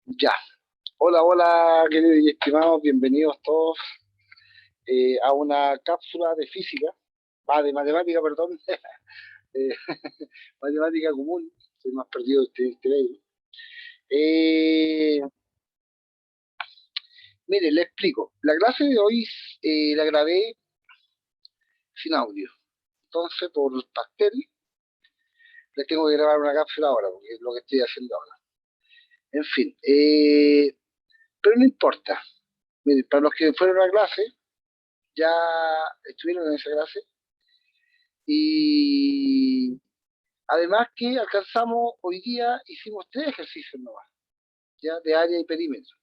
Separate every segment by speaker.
Speaker 1: Ya. Hola, hola, queridos y estimados, bienvenidos todos a una cápsula de física, de matemática, perdón, eh, matemática común, estoy más perdido este medio. Eh, Mire, le explico. La clase de hoy la grabé sin audio, entonces por pastel les tengo que grabar una cápsula ahora, porque es lo que estoy haciendo ahora. En fin, pero no importa. Mire, para los que fueron a la clase, ya estuvieron en esa clase, y además que alcanzamos hoy día, hicimos tres ejercicios nomás, ya de área y perímetro.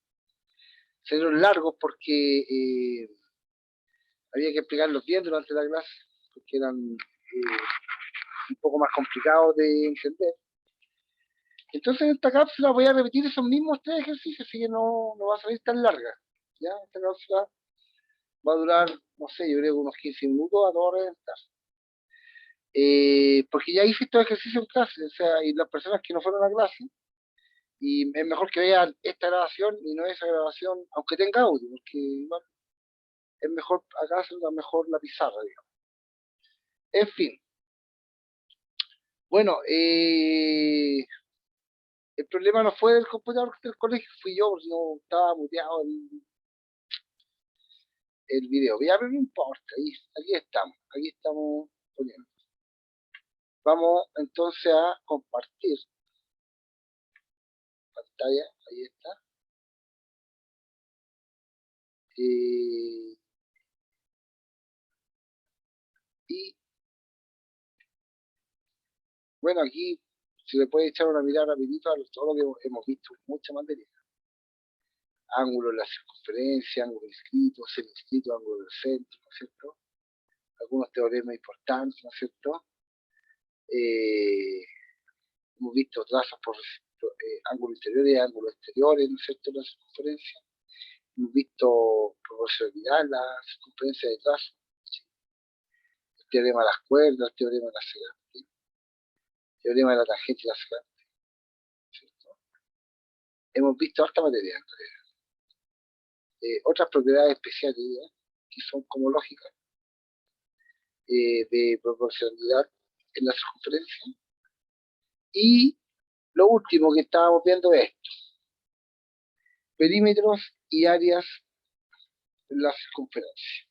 Speaker 1: Fueron largos porque había que explicarlos bien durante la clase, porque eran un poco más complicados de entender. Entonces en esta cápsula voy a repetir esos mismos tres ejercicios, así que no va a salir tan larga. Ya, esta cápsula va a durar, no sé, yo creo unos 15 minutos a todo reventar. Porque ya hice estos ejercicios en clase, o sea, y las personas que no fueron a clase, y es mejor que vean esta grabación y no esa grabación, aunque tenga audio, porque igual es mejor, acá hacerla mejor la pizarra, digamos. En fin, bueno, el problema no fue del computador del colegio, fui yo, porque no estaba muteado el video. Ya, pero no importa, aquí estamos poniendo. Vamos entonces a compartir pantalla, ahí está. Eh, y bueno, aquí se le puede echar una mirada rapidito a todo lo que hemos visto, mucha materia. Ángulo de la circunferencia, ángulo inscrito, seminscrito, ángulo del centro, ¿no es cierto? Algunos teoremas importantes, ¿no es cierto? Eh, Hemos visto trazos por ángulos interiores y ángulos exteriores, ¿no es cierto?, la circunferencia. Hemos visto proporcionalidad, la circunferencia de trazo, ¿sí? El teorema de las cuerdas, el teorema de la secante, ¿sí? El teorema de la tangente y la secante, ¿cierto? Hemos visto harta materia, en realidad. Otras propiedades especiales, ¿ya?, que son como lógicas, de proporcionalidad en la circunferencia. Y lo último que estábamos viendo es esto: perímetros y áreas en la circunferencia.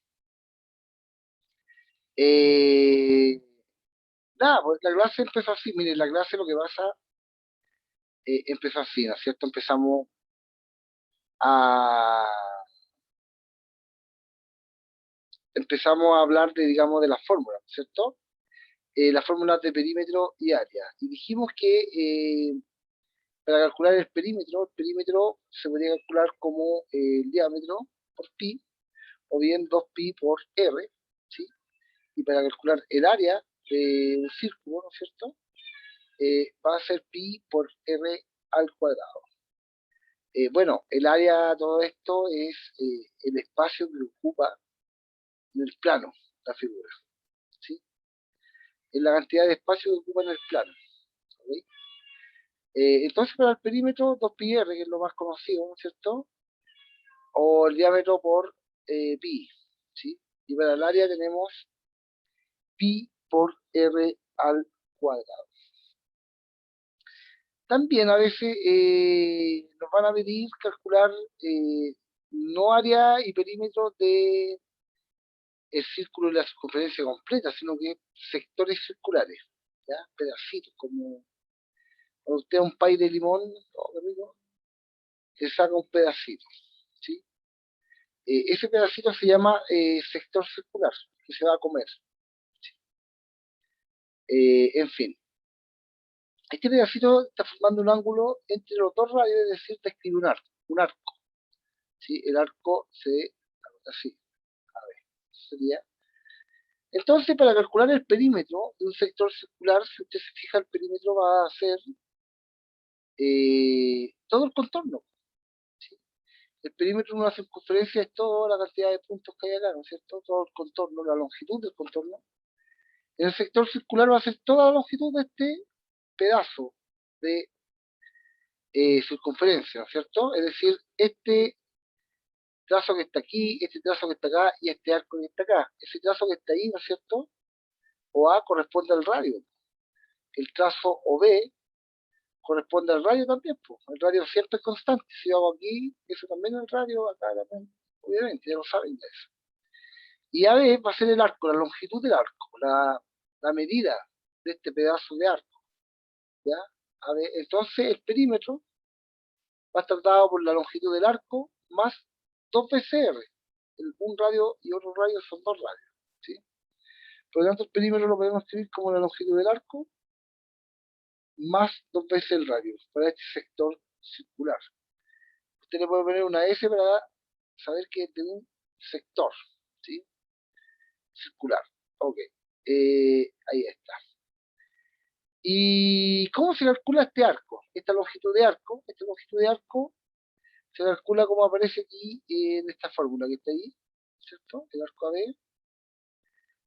Speaker 1: Eh, Nada, pues la clase empezó así. Miren, la clase lo que pasa, empezó así, ¿no es cierto? A, empezamos a hablar de, digamos, de las fórmulas, ¿no es cierto? Las fórmulas de perímetro y área. Y dijimos que para calcular el perímetro se podría calcular como el diámetro por pi, o bien 2pi por r, ¿sí? Y para calcular el área de un círculo, ¿no es cierto?, va a ser pi por r al cuadrado. Bueno, el área, todo esto es el espacio que ocupa en el plano la figura, ¿sí? Es la cantidad de espacio que ocupa en el plano, ¿ok? Entonces, para el perímetro, 2pi r, que es lo más conocido, ¿no es cierto?, o el diámetro por pi, ¿sí? Y para el área tenemos pi por r al cuadrado. También a veces nos van a pedir calcular no área y perímetro de el círculo y la circunferencia completa, sino que sectores circulares, ¿ya? Pedacitos, como cuando usted a un pay de limón, oh, qué rico, le saca un pedacito, ¿sí? Ese pedacito se llama sector circular, que se va a comer, ¿sí? En fin, este pedacito está formando un ángulo entre los dos radios, es decir, describe un arco, ¿sí? El arco se así, a ver, sería. Entonces, para calcular el perímetro de un sector circular, si usted se fija, el perímetro va a ser todo el contorno, ¿sí? El perímetro de una circunferencia es toda la cantidad de puntos que hay acá, ¿no es cierto? Todo el contorno, la longitud del contorno. En el sector circular va a ser toda la longitud de este pedazo de circunferencia, ¿no es cierto? Es decir, este trazo que está aquí, este trazo que está acá y este arco que está acá. Ese trazo que está ahí, ¿no es cierto? O A corresponde al radio. El trazo OB corresponde al radio también, pues. El radio siempre es constante. Si yo hago aquí, eso también es el radio, acá también, obviamente, ya lo saben de eso. Y AB va a ser el arco, la longitud del arco, la medida de este pedazo de arco. ¿Ya? AB, entonces el perímetro va a estar dado por la longitud del arco más 2 veces R. Un radio y otro radio son dos radios. ¿Sí? Por lo tanto, el perímetro lo podemos escribir como la longitud del arco más 2 veces el radio para este sector circular. Usted le puede poner una S para saber que es de un sector, ¿sí? Circular. Ok. Ahí está. ¿Y cómo se calcula este arco? Esta longitud de arco se calcula como aparece aquí en esta fórmula que está ahí, ¿cierto? El arco AB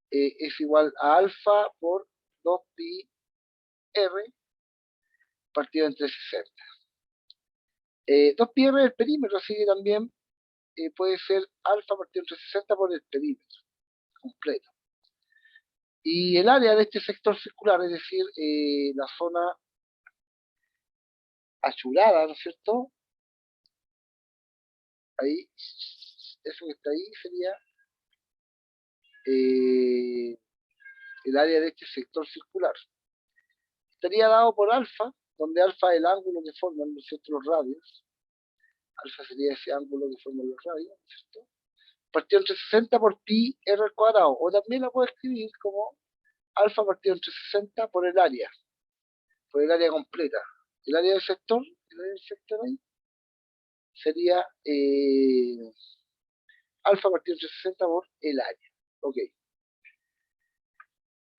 Speaker 1: es igual a alfa por 2pi r partido entre 60. 2pi r es el perímetro, así que también puede ser alfa partido entre 60 por el perímetro completo. Y el área de este sector circular, es decir, la zona achurada, ¿no es cierto? Ahí, eso que está ahí sería el área de este sector circular. Estaría dado por alfa, donde alfa es el ángulo que forman, ¿no es cierto?, los radios. Alfa sería ese ángulo que forman los radios, ¿no es cierto? Partido entre 60 por pi r al cuadrado, o también la puedo escribir como alfa partido entre 60 por el área completa. El área del sector ahí, sería alfa partido entre 60 por el área. Ok.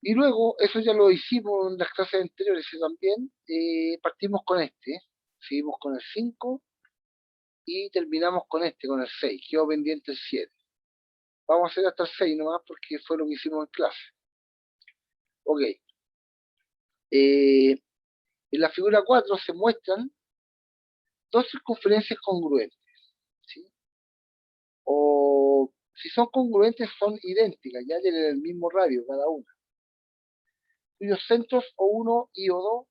Speaker 1: Y luego, eso ya lo hicimos en las clases anteriores y también partimos con este, seguimos con el 5 y terminamos con este, con el 6. Quedó pendiente el 7. Vamos a hacer hasta el 6 nomás porque fue lo que hicimos en clase. Ok. En la figura 4 se muestran dos circunferencias congruentes, ¿sí? O si son congruentes son idénticas, ya tienen el mismo radio cada una, cuyos centros O1 y O2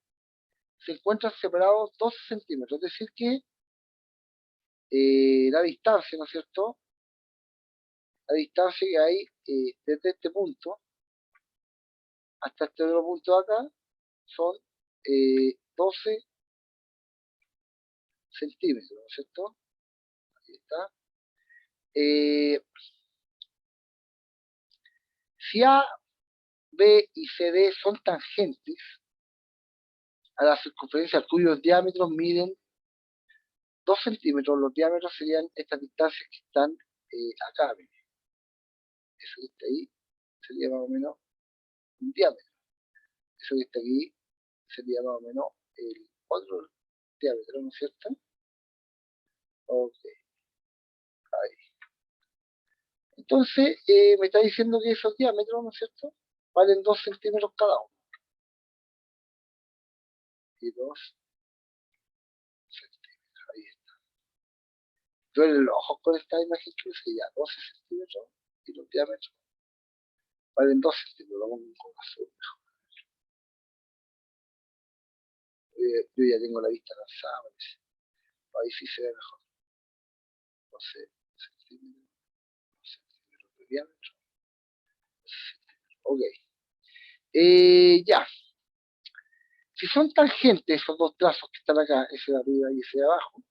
Speaker 1: se encuentran separados 12 centímetros, es decir que la distancia, ¿no es cierto? La distancia que hay desde este punto hasta este otro punto de acá son 12 centímetros, ¿no es cierto? Ahí está. Si A, B y CD son tangentes a la circunferencia cuyos diámetros miden 2 centímetros, los diámetros serían estas distancias que están acá, ¿ven? Eso que está ahí sería más o menos un diámetro. Eso que está aquí sería más o menos el otro diámetro, ¿no es cierto? Ok, ahí. Entonces, me está diciendo que esos diámetros, ¿no es cierto? Valen 2 centímetros cada uno. Y 2 centímetros, ahí está. Duele los ojos con esta imagen que sería 12 centímetros y los diámetros valen 2 centímetros. Lo pongo con azul mejor. Yo ya tengo la vista cansada, parece. Ahí sí se ve mejor. 12 centímetros, 2 centímetros de diámetro. Ok. Ya. Si son tangentes esos dos trazos que están acá, ese de arriba y ese de abajo,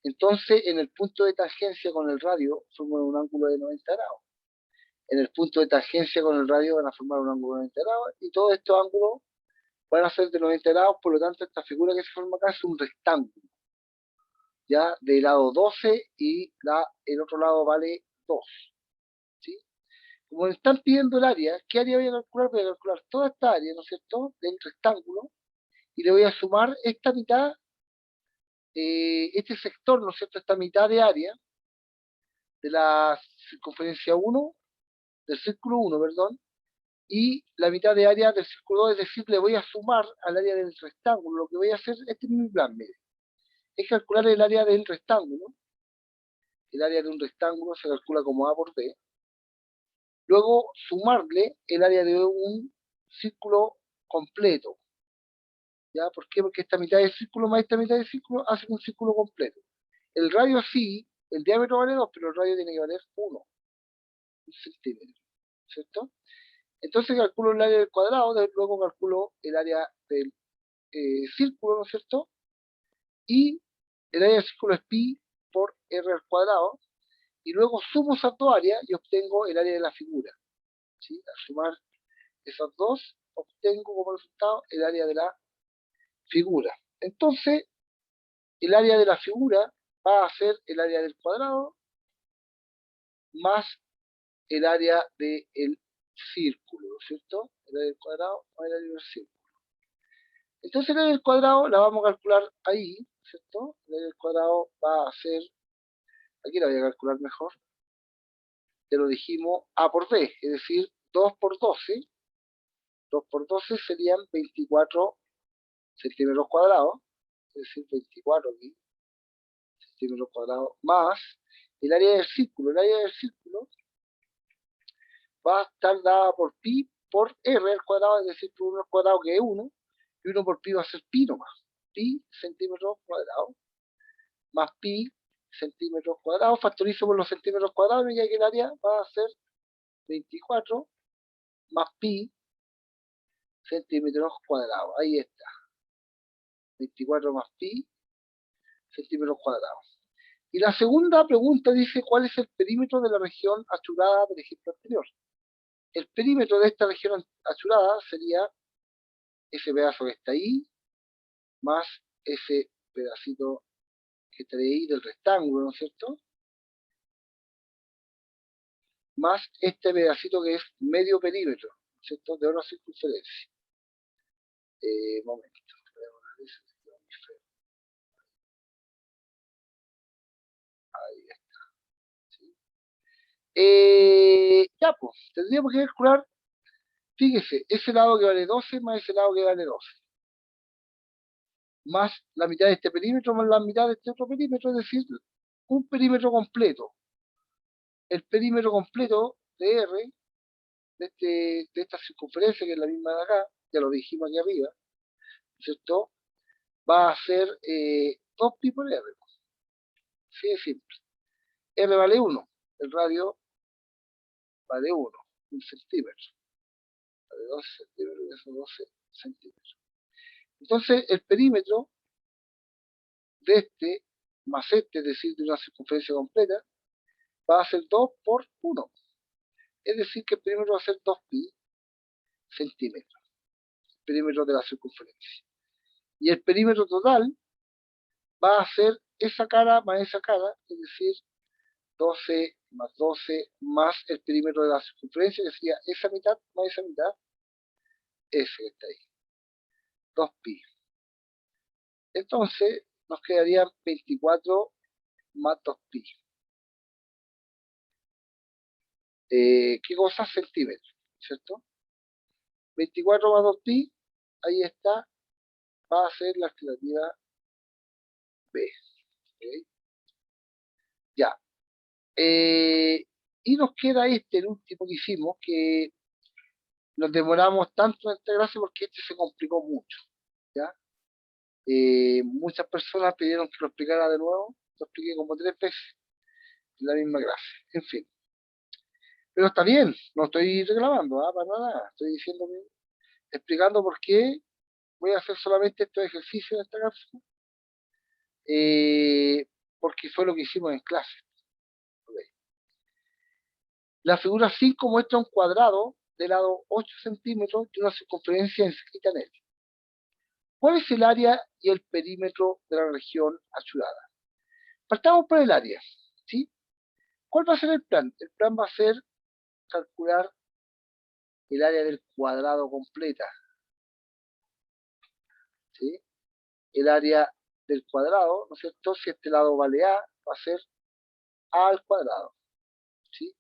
Speaker 1: entonces en el punto de tangencia con el radio forman un ángulo de 90 grados. En el punto de tangencia con el radio van a formar un ángulo de 90 grados y todos estos ángulos van a ser de 90 grados, por lo tanto esta figura que se forma acá es un rectángulo, ya de lado 12 y el otro lado vale 2. ¿Sí? Como me están pidiendo el área, ¿qué área voy a calcular? Voy a calcular toda esta área, ¿no es cierto?, del rectángulo, y le voy a sumar esta mitad, este sector, ¿no es cierto?, esta mitad de área de la circunferencia 1, del círculo 1, perdón, y la mitad de área del círculo 2, es decir, le voy a sumar al área del rectángulo. Lo que voy a hacer, este es mi plan, mire. es calcular el área del rectángulo. El área de un rectángulo se calcula como A por B. Luego sumarle el área de un círculo completo. ¿Ya? ¿Por qué? Porque esta mitad del círculo más esta mitad del círculo hacen un círculo completo. El radio sí, el diámetro vale 2, pero el radio tiene que valer 1 centímetro, ¿cierto? Entonces calculo el área del cuadrado, luego calculo el área del círculo, ¿no es cierto? Y el área del círculo es pi por r al cuadrado, y luego sumo esas dos áreas y obtengo el área de la figura. ¿Sí? Al sumar esas dos, obtengo como resultado el área de la figura. Entonces, el área de la figura va a ser el área del cuadrado más el área del círculo, ¿no es cierto? El área del cuadrado más el área del círculo. Entonces el área del cuadrado la vamos a calcular ahí, ¿cierto? El área del cuadrado va a ser, aquí la voy a calcular mejor, ya lo dijimos, A por B, es decir, 2 por 12, 2 por 12 serían 24 centímetros cuadrados, es decir, 24 aquí, centímetros cuadrados, más el área del círculo. El área del círculo va a estar dada por pi por r al cuadrado, es decir, por 1 al cuadrado que es 1, y 1 por pi va a ser pi nomás. Pi centímetros cuadrados, más pi centímetros cuadrados, factorizo por los centímetros cuadrados, y ya que el área va a ser 24 más pi centímetros cuadrados. Ahí está. 24 más pi centímetros cuadrados. Y la segunda pregunta dice, ¿cuál es el perímetro de la región achurada del ejemplo anterior? El perímetro de esta región achurada sería ese pedazo que está ahí, más ese pedacito que está ahí del rectángulo, ¿no es cierto? Más este pedacito que es medio perímetro, ¿no es cierto? De una circunferencia. Momento. Ahí está. ¿Sí? Ya, pues, tendríamos que calcular, fíjese, ese lado que vale 12 más ese lado que vale 12. Más la mitad de este perímetro más la mitad de este otro perímetro, es decir, un perímetro completo. El perímetro completo de R, de esta circunferencia, que es la misma de acá, ya lo dijimos aquí arriba, ¿cierto? Va a ser 2pi por R. Sí, es simple. R vale 1, el radio vale 1, un centímetro. Vale 12 centímetros, eso 12 centímetros. Entonces, el perímetro de este más este, es decir, de una circunferencia completa, va a ser 2 por 1. Es decir, que el perímetro va a ser 2pi centímetros, el perímetro de la circunferencia. Y el perímetro total va a ser esa cara más esa cara, es decir, 12 más 12 más el perímetro de la circunferencia, que sería esa mitad más esa mitad, ese que está ahí, 2pi. Entonces, nos quedarían 24 más 2pi. ¿Qué cosa? Centímetros, ¿cierto? 24 más 2pi, ahí está, va a ser la alternativa B. ¿Okay? Ya. Y nos queda este, el último que hicimos, que nos demoramos tanto en esta clase porque este se complicó mucho. ¿Ya? Muchas personas pidieron que lo explicara de nuevo, lo expliqué como 3 veces en la misma clase. En fin. Pero está bien, no estoy reclamando, para nada. Estoy diciendo, explicando por qué voy a hacer solamente estos ejercicios en esta clase, porque fue lo que hicimos en clase. Okay. La figura 5 muestra un cuadrado de lado 8 centímetros y una circunferencia inscrita en él. ¿Cuál es el área y el perímetro de la región achurada? Partamos por el área, ¿sí? ¿Cuál va a ser el plan? El plan va a ser calcular el área del cuadrado completa, ¿sí? El área del cuadrado, ¿no es cierto? Si este lado vale A, va a ser A al cuadrado, ¿sí?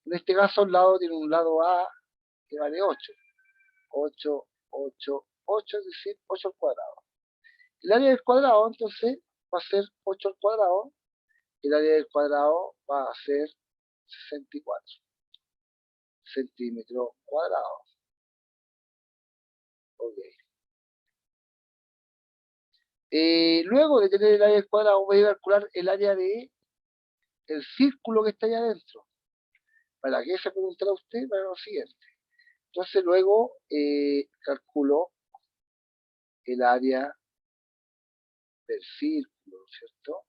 Speaker 1: En este caso el lado tiene un lado A que vale 8. 8, 8, 8, es decir, 8 al cuadrado. El área del cuadrado, entonces, va a ser 8 al cuadrado, el área del cuadrado va a ser 64 centímetros cuadrados. Ok. Luego de tener el área del cuadrado, voy a calcular el área de el círculo que está allá adentro. ¿Para qué se preguntará usted? Para lo siguiente. Entonces luego calculo el área del círculo, ¿cierto?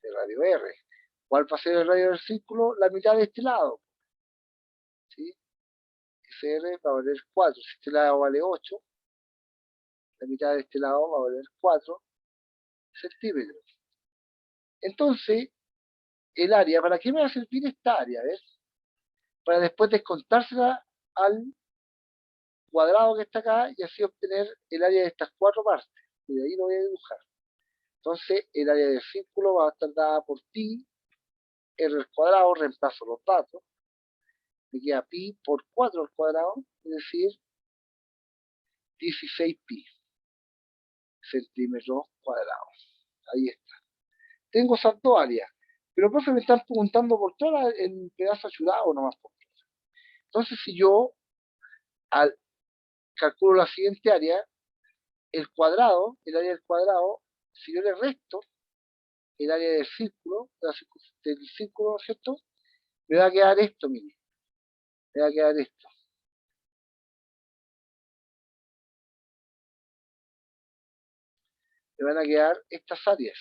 Speaker 1: De radio R. ¿Cuál va a ser el radio del círculo? La mitad de este lado, ¿sí? SR va a valer 4. Si este lado vale 8, la mitad de este lado va a valer 4 centímetros. Entonces, el área, ¿para qué me va a servir esta área? ¿Ves? Para después descontársela al cuadrado que está acá y así obtener el área de estas 4 partes. Y de ahí lo voy a dibujar. Entonces, el área del círculo va a estar dada por pi, r al cuadrado, reemplazo los datos, me queda pi por 4 al cuadrado, es decir, 16 pi centímetros cuadrados. Ahí está. Tengo esas dos áreas. Pero, profe, me están preguntando por todo el pedazo ayudado nomás. Entonces, si yo al, calculo la siguiente área, el cuadrado, el área del cuadrado, si yo le resto el área del círculo, ¿cierto? Me va a quedar esto, mire. Me va a quedar esto. Me van a quedar estas áreas.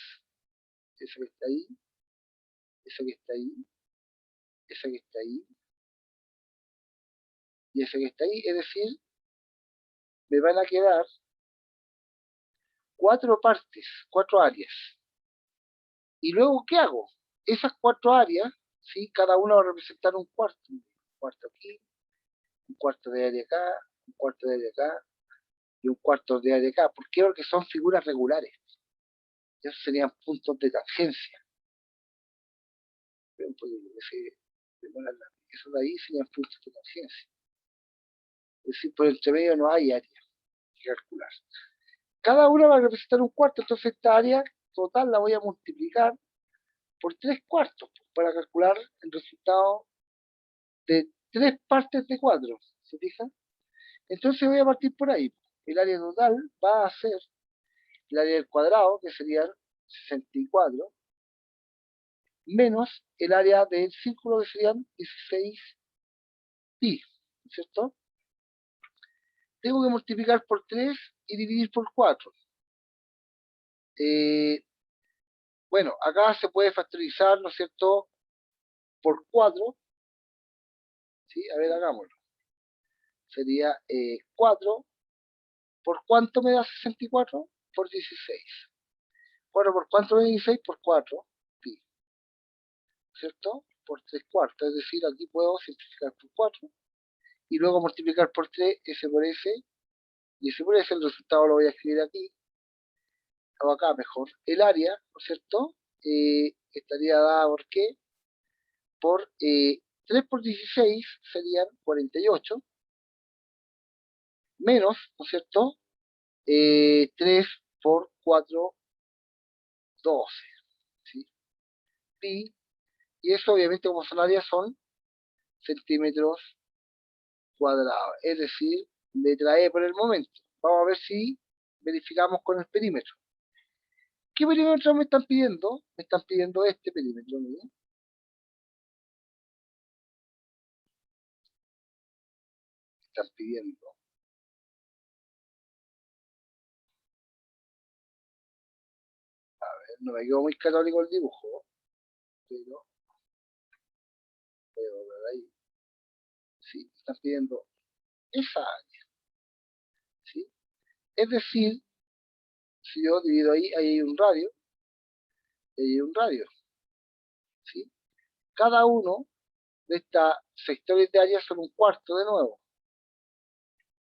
Speaker 1: Esa que está ahí, esa que está ahí, esa que está ahí, y esa que está ahí. Es decir, me van a quedar 4 partes, 4 áreas. Y luego, ¿qué hago? Esas 4 áreas, ¿sí? Cada una va a representar un cuarto. Un cuarto aquí, un cuarto de área acá, un cuarto de área acá, y un cuarto de área acá. ¿Por qué? Porque son figuras regulares. Esos serían puntos de tangencia. Eso de ahí serían puntos de tangencia. Es decir, por entre medio no hay área que calcular. Cada una va a representar un cuarto, entonces esta área total la voy a multiplicar por 3 cuartos para calcular el resultado de 3 partes de 4. ¿Se fijan? Entonces voy a partir por ahí. El área total va a ser el área del cuadrado, que serían 64, menos el área del círculo, que serían 16 pi, ¿cierto? Tengo que multiplicar por 3 y dividir por 4. Bueno, acá se puede factorizar, ¿no es cierto?, por 4, ¿sí? A ver, hagámoslo. Sería 4, ¿por cuánto me da 64? Por 16. 4 por cuánto me da 16? Por 4, pi, ¿cierto? Por 3 cuartos, es decir, aquí puedo simplificar por 4 y luego multiplicar por 3, S por S, y S por S, el resultado lo voy a escribir aquí, o acá mejor. El área, ¿no es cierto?, estaría dada por qué? Por 3 por 16 serían 48, menos, ¿no es cierto?, 3 por 4, 12, ¿sí? Pi, y eso obviamente como son áreas son centímetros cuadrados, es decir, letra E por el momento. Vamos a ver si verificamos con el perímetro. ¿Qué perímetro me están pidiendo? Me están pidiendo este perímetro, ¿no? Me están pidiendo. No me quedó muy católico el dibujo, pero voy a volver ahí. Sí, me están pidiendo esa área, ¿sí? Es decir, si yo divido ahí, ahí hay un radio, ahí hay un radio, ¿sí? Cada uno de estas sectores de área son un cuarto de nuevo.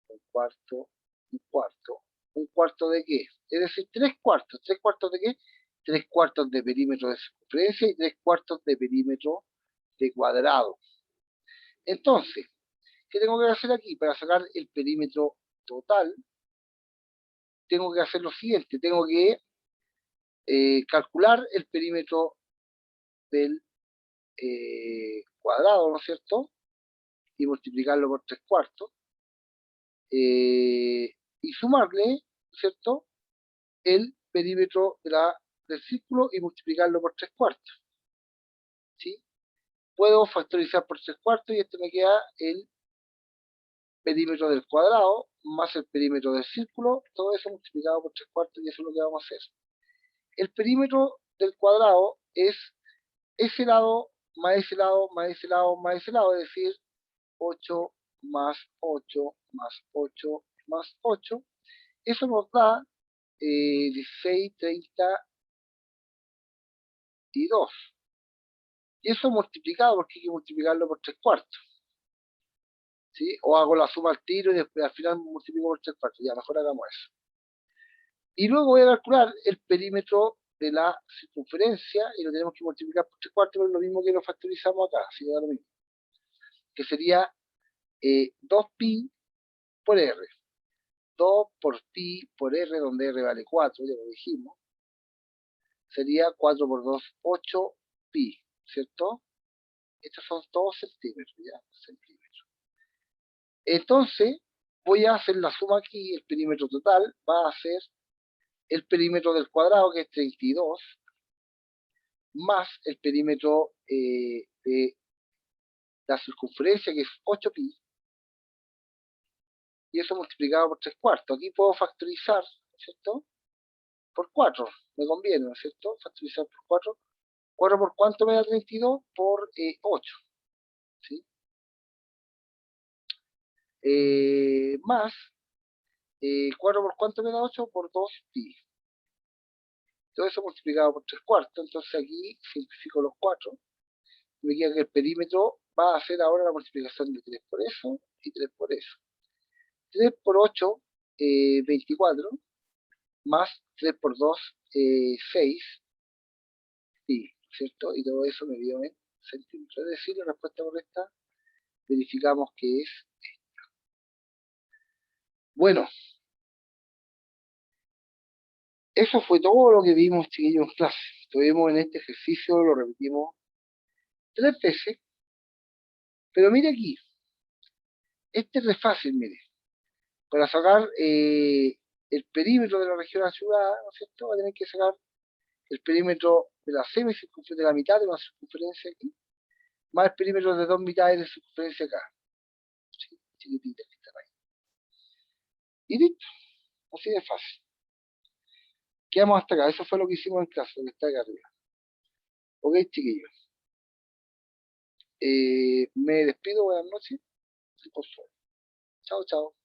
Speaker 1: Un cuarto, un cuarto. ¿Un cuarto de qué? Es decir, 3 cuartos. ¿3 cuartos de qué? 3 cuartos de perímetro de circunferencia y 3 cuartos de perímetro de cuadrado. Entonces, ¿qué tengo que hacer aquí? Para sacar el perímetro total, tengo que hacer lo siguiente. Tengo que calcular el perímetro del cuadrado, ¿no es cierto? Y multiplicarlo por 3/4. Y sumarle, ¿no es cierto?, el perímetro del círculo y multiplicarlo por 3/4. ¿Sí? Puedo factorizar por 3/4 y esto me queda el perímetro del cuadrado más el perímetro del círculo, todo eso multiplicado por 3/4 y eso es lo que vamos a hacer. El perímetro del cuadrado es ese lado más ese lado más ese lado más ese lado, es decir, 8 más 8 más 8 más 8. Eso nos da 16, 32. Y eso multiplicado, porque hay que multiplicarlo por 3/4. ¿Sí? O hago la suma al tiro y después al final multiplico por 3/4. Ya, mejor hagamos eso. Y luego voy a calcular el perímetro de la circunferencia y lo tenemos que multiplicar por 3/4, pero es lo mismo que lo factorizamos acá, así que da lo mismo. Que sería 2pi por r. 2 por pi por r, donde r vale 4, ya lo dijimos. Sería 4 por 2, 8 pi, ¿cierto? Estos son todos centímetros, ¿ya? Centímetros. Entonces, voy a hacer la suma aquí, el perímetro total va a ser el perímetro del cuadrado, que es 32, más el perímetro de la circunferencia, que es 8pi, y eso multiplicado por 3/4. Aquí puedo factorizar, ¿cierto? Por 4, me conviene, ¿no es cierto? Factorizar por 4. ¿4 por cuánto me da 32? Por 8, ¿sí? Más 4 por cuánto me da 8? Por 2pi. Todo eso multiplicado por 3/4. Entonces aquí simplifico los 4. Me queda que el perímetro va a hacer ahora la multiplicación de 3 por eso y 3 por eso. 3 por 8, 24, más 3 por 2, 6, pi, ¿cierto? Y todo eso me dio en centímetros. Es decir, la respuesta correcta verificamos que es esta. Bueno, eso fue todo lo que vimos, chiquillos, en clase. Estuvimos en este ejercicio, lo repetimos 3 veces, pero mire aquí, este es re fácil, mire. Para sacar el perímetro de la región ayudada, ¿no es cierto? Va a tener que sacar el perímetro de la semicircunferencia, de la mitad de una circunferencia aquí, más el perímetro de 2 mitades de circunferencia acá. ¿Sí? Chiquititas que están ahí. Y listo, así de fácil. Quedamos hasta acá, eso fue lo que hicimos en clase, lo que está acá arriba. Ok, chiquillos. Me despido, buenas noches. Por favor. Chao, chao.